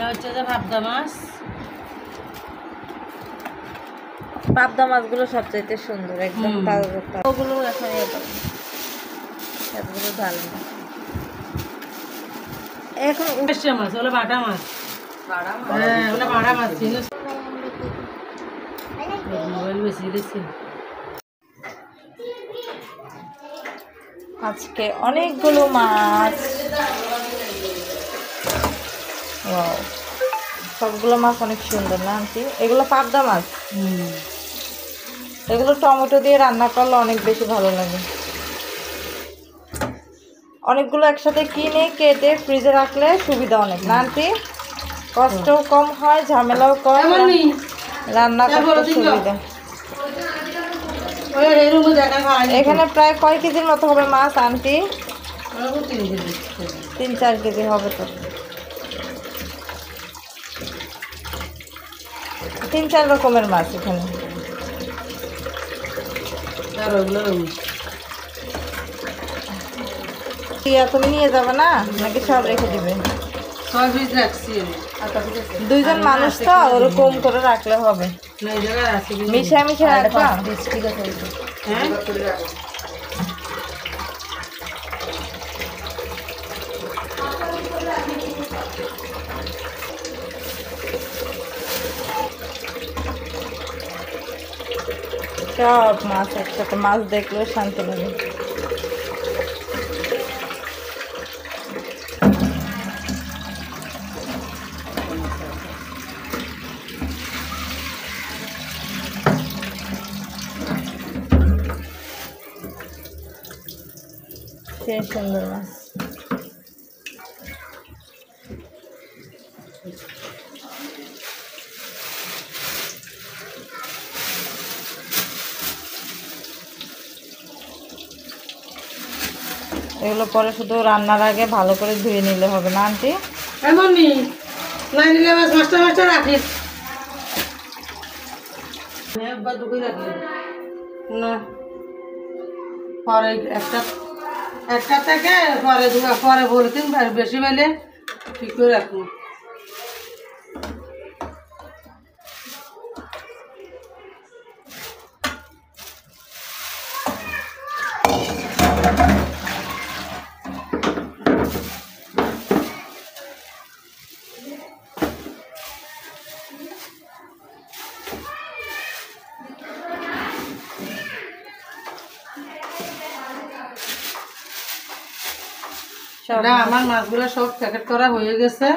হচ্ছে যে পাবদা মাছ। পাবদা মাছগুলো সবচাইতে সুন্দর, একদম তাজা। ওগুলো এখন এগুলো ঢাল না এখন। মাছ ওগুলো বাটা মাছ, হ্যাঁ ওগুলো বাটা মাছ। মোবাইল বেশি দিচ্ছি। আজকে অনেকগুলো মাছ, সবগুলো মাছ অনেক সুন্দর না আন্টি? এগুলো পাবদা মাছ। এগুলো টমেটো দিয়ে রান্না করলে অনেক বেশি ভালো লাগে। অনেকগুলো একসাথে কিনে কেটে ফ্রিজে রাখলে সুবিধা অনেক না আন্টি? কষ্টও কম হয়, ঝামেলাও কম, রান্না করতে সুবিধা। এখানে প্রায় কয় কেজির মতো হবে মাছ আন্টি? 3-4 কেজি হবে তো। 3-4 রকমের মাছ এখানে। তুমি নিয়ে যাবে না নাকি সব রেখে দিবে? দুইজন মানুষ তো ওরকম করে রাখলে হবে, মিশে মিশে রাখবা। সব মাছ একসাথে, মাছ দেখলেও শান্তি লাগে। সেই সুন্দর মাছ। এগুলো পরে শুধু রান্নার আগে ভালো করে ধুয়ে নিলে হবে না আন্টি? এমনই না নিলে মাছটা রাখিস একবার দুপুরে রাখি না, পরে একটা থেকে পরে বলতেন বেশি বেলে ঠিক করে রাখুন। আমার মাছগুলো সব প্যাকেট করা হয়ে গেছে।